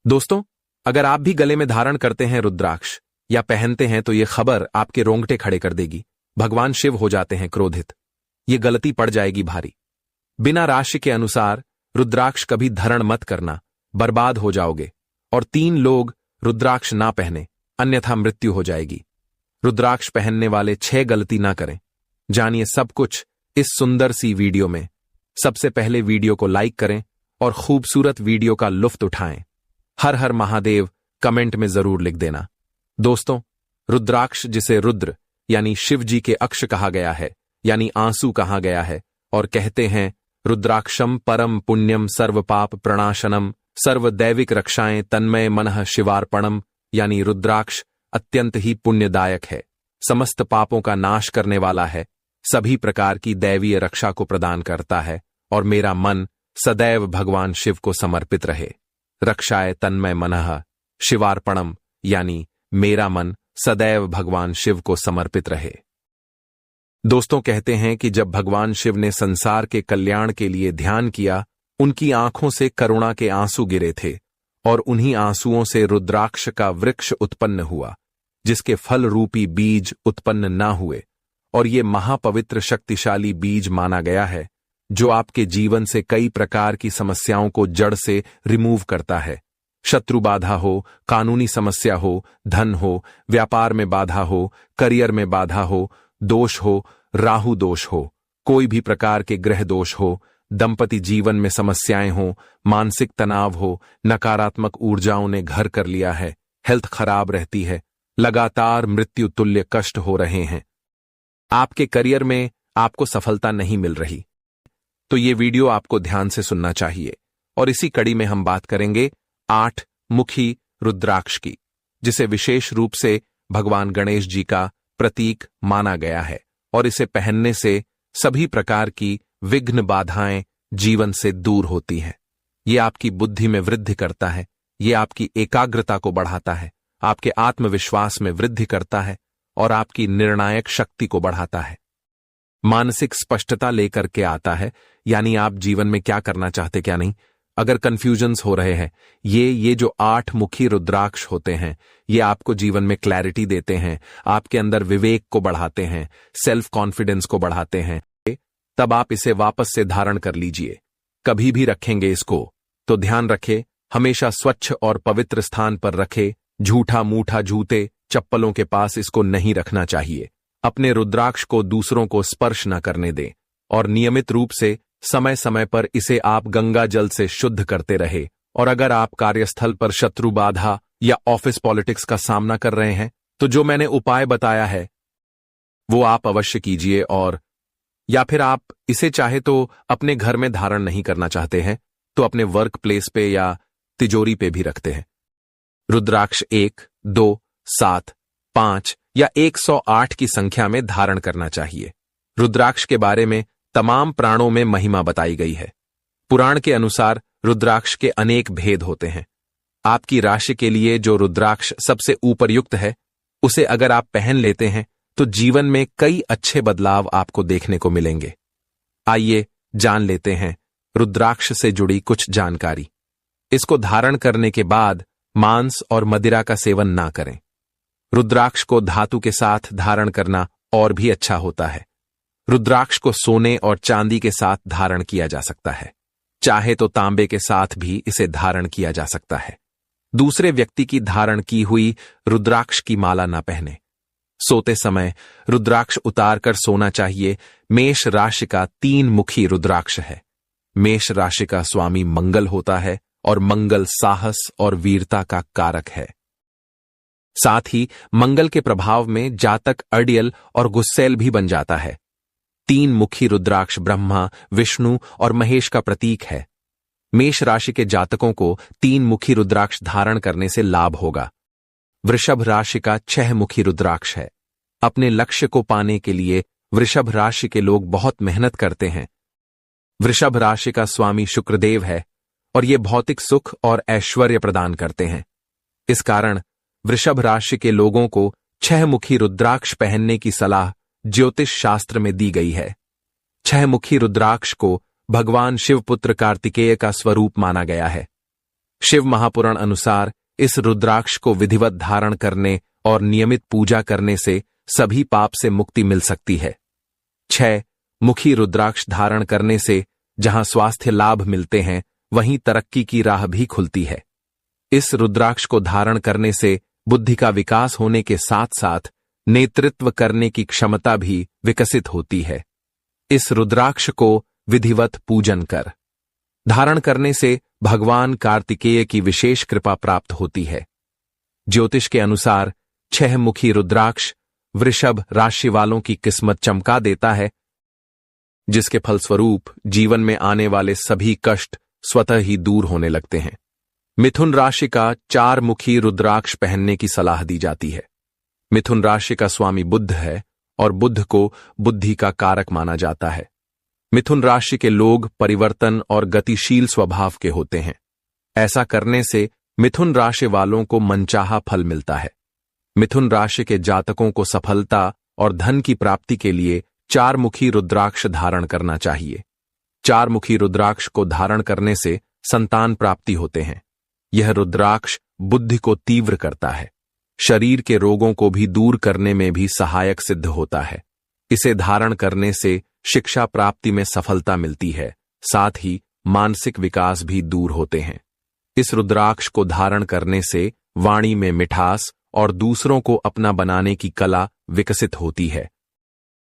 दोस्तों, अगर आप भी गले में धारण करते हैं रुद्राक्ष या पहनते हैं तो ये खबर आपके रोंगटे खड़े कर देगी। भगवान शिव हो जाते हैं क्रोधित। ये गलती पड़ जाएगी भारी। बिना राशि के अनुसार रुद्राक्ष कभी धारण मत करना, बर्बाद हो जाओगे। और 3 लोग रुद्राक्ष ना पहने, अन्यथा मृत्यु हो जाएगी। रुद्राक्ष पहनने वाले 6 गलती ना करें। जानिए सब कुछ इस सुंदर सी वीडियो में। सबसे पहले वीडियो को लाइक करें और खूबसूरत वीडियो का लुत्फ उठाएं। हर हर महादेव कमेंट में जरूर लिख देना। दोस्तों, रुद्राक्ष जिसे रुद्र यानी शिव जी के अक्ष कहा गया है, यानी आंसू कहा गया है, और कहते हैं रुद्राक्षम परम पुण्यम सर्व पाप प्रणाशनम सर्व दैविक रक्षाएं तन्मय मनः शिवार्पणम, यानी रुद्राक्ष अत्यंत ही पुण्यदायक है, समस्त पापों का नाश करने वाला है, सभी प्रकार की दैवीय रक्षा को प्रदान करता है, और मेरा मन सदैव भगवान शिव को समर्पित रहे। रक्षाए तन्मय मनः शिवार्पणम, यानी मेरा मन सदैव भगवान शिव को समर्पित रहे। दोस्तों, कहते हैं कि जब भगवान शिव ने संसार के कल्याण के लिए ध्यान किया, उनकी आंखों से करुणा के आंसू गिरे थे, और उन्हीं आंसुओं से रुद्राक्ष का वृक्ष उत्पन्न हुआ, जिसके फल रूपी बीज उत्पन्न ना हुए। और ये महापवित्र शक्तिशाली बीज माना गया है, जो आपके जीवन से कई प्रकार की समस्याओं को जड़ से रिमूव करता है। शत्रु बाधा हो, कानूनी समस्या हो, धन हो, व्यापार में बाधा हो, करियर में बाधा हो, दोष हो, राहु दोष हो, कोई भी प्रकार के ग्रह दोष हो, दंपति जीवन में समस्याएं हो, मानसिक तनाव हो, नकारात्मक ऊर्जाओं ने घर कर लिया है, हेल्थ खराब रहती है, लगातार मृत्यु तुल्य कष्ट हो रहे हैं, आपके करियर में आपको सफलता नहीं मिल रही, तो ये वीडियो आपको ध्यान से सुनना चाहिए। और इसी कड़ी में हम बात करेंगे 8 मुखी रुद्राक्ष की, जिसे विशेष रूप से भगवान गणेश जी का प्रतीक माना गया है, और इसे पहनने से सभी प्रकार की विघ्न बाधाएं जीवन से दूर होती हैं। ये आपकी बुद्धि में वृद्धि करता है, ये आपकी एकाग्रता को बढ़ाता है, आपके आत्मविश्वास में वृद्धि करता है, और आपकी निर्णायक शक्ति को बढ़ाता है। मानसिक स्पष्टता लेकर के आता है, यानी आप जीवन में क्या करना चाहते क्या नहीं। अगर कंफ्यूजन्स हो रहे हैं, ये जो 8 मुखी रुद्राक्ष होते हैं, ये आपको जीवन में क्लैरिटी देते हैं, आपके अंदर विवेक को बढ़ाते हैं, सेल्फ कॉन्फिडेंस को बढ़ाते हैं। तब आप इसे वापस से धारण कर लीजिए। कभी भी रखेंगे इसको तो ध्यान रखें, हमेशा स्वच्छ और पवित्र स्थान पर रखें। झूठा मूठा जूते चप्पलों के पास इसको नहीं रखना चाहिए। अपने रुद्राक्ष को दूसरों को स्पर्श न करने दें, और नियमित रूप से समय समय पर इसे आप गंगा जल से शुद्ध करते रहे। और अगर आप कार्यस्थल पर शत्रु बाधा या ऑफिस पॉलिटिक्स का सामना कर रहे हैं, तो जो मैंने उपाय बताया है वो आप अवश्य कीजिए। और या फिर आप इसे चाहे तो अपने घर में धारण नहीं करना चाहते हैं तो अपने वर्क प्लेस पे या तिजोरी पे भी रखते हैं। रुद्राक्ष 1, 2, 7, 5 या 108 की संख्या में धारण करना चाहिए। रुद्राक्ष के बारे में तमाम प्राणों में महिमा बताई गई है। पुराण के अनुसार रुद्राक्ष के अनेक भेद होते हैं। आपकी राशि के लिए जो रुद्राक्ष सबसे उपयुक्त है, उसे अगर आप पहन लेते हैं तो जीवन में कई अच्छे बदलाव आपको देखने को मिलेंगे। आइए जान लेते हैं रुद्राक्ष से जुड़ी कुछ जानकारी। इसको धारण करने के बाद मांस और मदिरा का सेवन ना करें। रुद्राक्ष को धातु के साथ धारण करना और भी अच्छा होता है। रुद्राक्ष को सोने और चांदी के साथ धारण किया जा सकता है, चाहे तो तांबे के साथ भी इसे धारण किया जा सकता है। दूसरे व्यक्ति की धारण की हुई रुद्राक्ष की माला ना पहने। सोते समय रुद्राक्ष उतार कर सोना चाहिए। मेष राशि का 3 मुखी रुद्राक्ष है। मेष राशि का स्वामी मंगल होता है, और मंगल साहस और वीरता का कारक है। साथ ही मंगल के प्रभाव में जातक अड़ियल और गुस्सैल भी बन जाता है। 3 मुखी रुद्राक्ष ब्रह्मा, विष्णु और महेश का प्रतीक है। मेष राशि के जातकों को 3 मुखी रुद्राक्ष धारण करने से लाभ होगा। वृषभ राशि का 6 मुखी रुद्राक्ष है। अपने लक्ष्य को पाने के लिए वृषभ राशि के लोग बहुत मेहनत करते हैं। वृषभ राशि का स्वामी शुक्रदेव है, और ये भौतिक सुख और ऐश्वर्य प्रदान करते हैं। इस कारण वृषभ राशि के लोगों को 6 मुखी रुद्राक्ष पहनने की सलाह ज्योतिष शास्त्र में दी गई है। 6 मुखी रुद्राक्ष को भगवान शिवपुत्र कार्तिकेय का स्वरूप माना गया है। शिव महापुराण अनुसार इस रुद्राक्ष को विधिवत धारण करने और नियमित पूजा करने से सभी पाप से मुक्ति मिल सकती है। 6. मुखी रुद्राक्ष धारण करने से जहां स्वास्थ्य लाभ मिलते हैं वहीं तरक्की की राह भी खुलती है। इस रुद्राक्ष को धारण करने से बुद्धि का विकास होने के साथ साथ नेतृत्व करने की क्षमता भी विकसित होती है। इस रुद्राक्ष को विधिवत पूजन कर धारण करने से भगवान कार्तिकेय की विशेष कृपा प्राप्त होती है। ज्योतिष के अनुसार 6 मुखी रुद्राक्ष वृषभ राशि वालों की किस्मत चमका देता है, जिसके फलस्वरूप जीवन में आने वाले सभी कष्ट स्वतः ही दूर होने लगते हैं। मिथुन राशि का 4 मुखी रुद्राक्ष पहनने की सलाह दी जाती है। मिथुन राशि का स्वामी बुध है और बुध को बुद्धि का कारक माना जाता है। मिथुन राशि के लोग परिवर्तन और गतिशील स्वभाव के होते हैं। ऐसा करने से मिथुन राशि वालों को मनचाहा फल मिलता है। मिथुन राशि के जातकों को सफलता और धन की प्राप्ति के लिए 4 मुखी रुद्राक्ष धारण करना चाहिए। 4 मुखी रुद्राक्ष को धारण करने से संतान प्राप्ति होते हैं। यह रुद्राक्ष बुद्धि को तीव्र करता है, शरीर के रोगों को भी दूर करने में भी सहायक सिद्ध होता है। इसे धारण करने से शिक्षा प्राप्ति में सफलता मिलती है, साथ ही मानसिक विकास भी दूर होते हैं। इस रुद्राक्ष को धारण करने से वाणी में मिठास और दूसरों को अपना बनाने की कला विकसित होती है।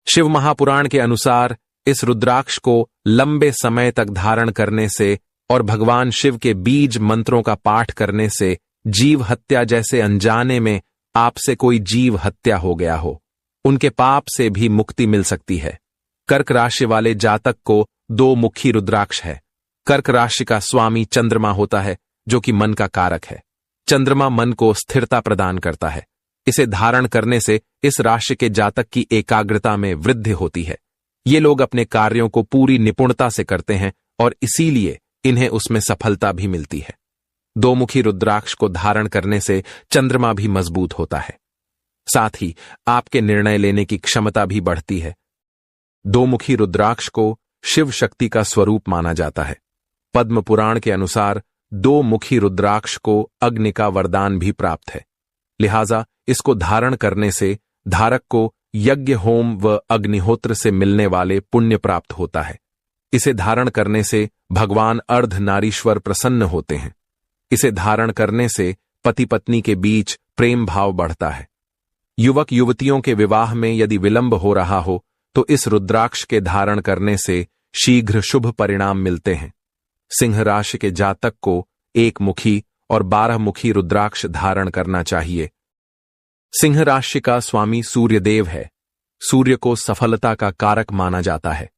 शिव महापुराण के अनुसार इस रुद्राक्ष को लंबे समय तक धारण करने से और भगवान शिव के बीज मंत्रों का पाठ करने से जीव हत्या जैसे अनजाने में आपसे कोई जीव हत्या हो गया हो, उनके पाप से भी मुक्ति मिल सकती है। कर्क राशि वाले जातक को 2 मुखी रुद्राक्ष है। कर्क राशि का स्वामी चंद्रमा होता है, जो कि मन का कारक है। चंद्रमा मन को स्थिरता प्रदान करता है। इसे धारण करने से इस राशि के जातक की एकाग्रता में वृद्धि होती है। ये लोग अपने कार्यों को पूरी निपुणता से करते हैं और इसीलिए इन्हें उसमें सफलता भी मिलती है। 2 मुखी रुद्राक्ष को धारण करने से चंद्रमा भी मजबूत होता है, साथ ही आपके निर्णय लेने की क्षमता भी बढ़ती है। 2 मुखी रुद्राक्ष को शिव शक्ति का स्वरूप माना जाता है। पद्म पुराण के अनुसार 2 मुखी रुद्राक्ष को अग्नि का वरदान भी प्राप्त है, लिहाजा इसको धारण करने से धारक को यज्ञ होम व अग्निहोत्र से मिलने वाले पुण्य प्राप्त होता है। इसे धारण करने से भगवान अर्धनारीश्वर प्रसन्न होते हैं। इसे धारण करने से पति पत्नी के बीच प्रेम भाव बढ़ता है। युवक युवतियों के विवाह में यदि विलंब हो रहा हो तो इस रुद्राक्ष के धारण करने से शीघ्र शुभ परिणाम मिलते हैं। सिंह राशि के जातक को 1 मुखी और 12 मुखी रुद्राक्ष धारण करना चाहिए। सिंह राशि का स्वामी सूर्यदेव है। सूर्य को सफलता का कारक माना जाता है।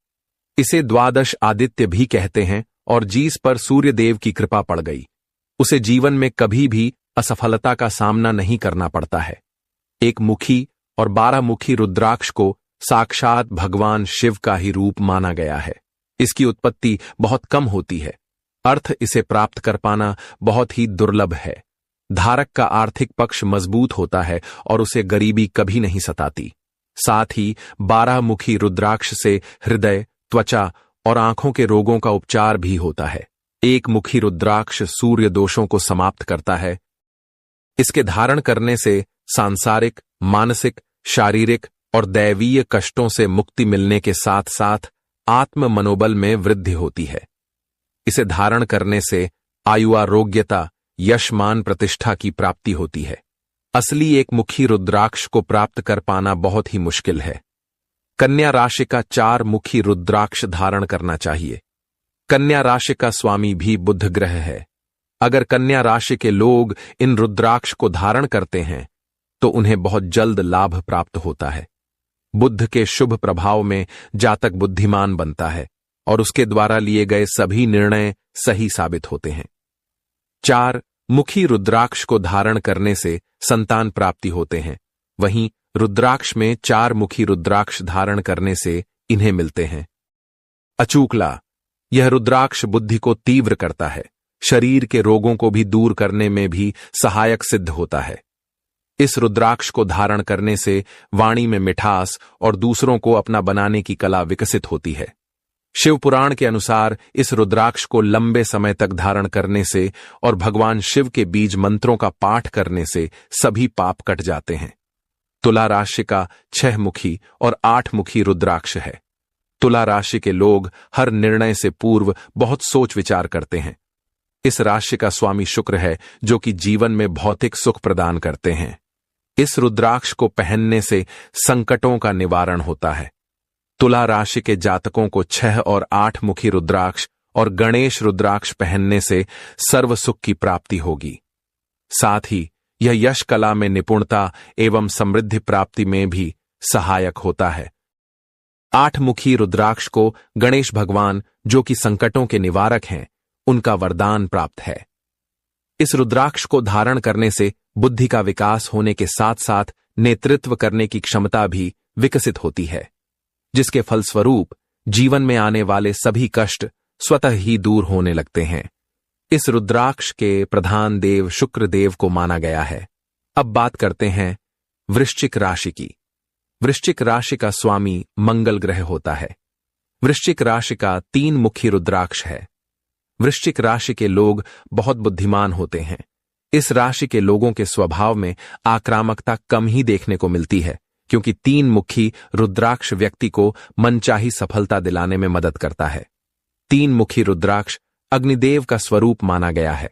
इसे 12 आदित्य भी कहते हैं और जिस पर सूर्यदेव की कृपा पड़ गई उसे जीवन में कभी भी असफलता का सामना नहीं करना पड़ता है। 1 मुखी और 12 मुखी रुद्राक्ष को साक्षात भगवान शिव का ही रूप माना गया है। इसकी उत्पत्ति बहुत कम होती है, अर्थ इसे प्राप्त कर पाना बहुत ही दुर्लभ है। धारक का आर्थिक पक्ष मजबूत होता है और उसे गरीबी कभी नहीं सताती। साथ ही 12 मुखी रुद्राक्ष से हृदय, त्वचा और आंखों के रोगों का उपचार भी होता है। 1 मुखी रुद्राक्ष सूर्य दोषों को समाप्त करता है। इसके धारण करने से सांसारिक, मानसिक, शारीरिक और दैवीय कष्टों से मुक्ति मिलने के साथ साथ आत्म मनोबल में वृद्धि होती है। इसे धारण करने से आयुआरोग्यता, यश, मान, प्रतिष्ठा की प्राप्ति होती है। असली 1 मुखी रुद्राक्ष को प्राप्त कर पाना बहुत ही मुश्किल है। कन्या राशि का 4 मुखी रुद्राक्ष धारण करना चाहिए। कन्या राशि का स्वामी भी बुध ग्रह है। अगर कन्या राशि के लोग इन रुद्राक्ष को धारण करते हैं तो उन्हें बहुत जल्द लाभ प्राप्त होता है। बुध के शुभ प्रभाव में जातक बुद्धिमान बनता है और उसके द्वारा लिए गए सभी निर्णय सही साबित होते हैं। 4 मुखी रुद्राक्ष को धारण करने से संतान प्राप्ति होते हैं। वहीं रुद्राक्ष में 4 मुखी रुद्राक्ष धारण करने से इन्हें मिलते हैं। अचूकला, यह रुद्राक्ष बुद्धि को तीव्र करता है, शरीर के रोगों को भी दूर करने में भी सहायक सिद्ध होता है। इस रुद्राक्ष को धारण करने से वाणी में मिठास और दूसरों को अपना बनाने की कला विकसित होती है। शिव पुराण के अनुसार इस रुद्राक्ष को लंबे समय तक धारण करने से और भगवान शिव के बीज मंत्रों का पाठ करने से सभी पाप कट जाते हैं। तुला राशि का 6 मुखी और 8 मुखी रुद्राक्ष है। तुला राशि के लोग हर निर्णय से पूर्व बहुत सोच विचार करते हैं। इस राशि का स्वामी शुक्र है, जो कि जीवन में भौतिक सुख प्रदान करते हैं। इस रुद्राक्ष को पहनने से संकटों का निवारण होता है। तुला राशि के जातकों को 6 और 8 मुखी रुद्राक्ष और गणेश रुद्राक्ष पहनने से सर्व सुख की प्राप्ति होगी। साथ ही यह यश कला में निपुणता एवं समृद्धि प्राप्ति में भी सहायक होता है। 8 मुखी रुद्राक्ष को गणेश भगवान, जो कि संकटों के निवारक हैं, उनका वरदान प्राप्त है। इस रुद्राक्ष को धारण करने से बुद्धि का विकास होने के साथ साथ नेतृत्व करने की क्षमता भी विकसित होती है, जिसके फलस्वरूप जीवन में आने वाले सभी कष्ट स्वतः ही दूर होने लगते हैं। इस रुद्राक्ष के प्रधान देव शुक्र देव को माना गया है। अब बात करते हैं वृश्चिक राशि की। वृश्चिक राशि का स्वामी मंगल ग्रह होता है। वृश्चिक राशि का 3 मुखी रुद्राक्ष है। वृश्चिक राशि के लोग बहुत बुद्धिमान होते हैं। इस राशि के लोगों के स्वभाव में आक्रामकता कम ही देखने को मिलती है, क्योंकि 3 मुखी रुद्राक्ष व्यक्ति को मनचाही सफलता दिलाने में मदद करता है। 3 मुखी रुद्राक्ष अग्निदेव का स्वरूप माना गया है।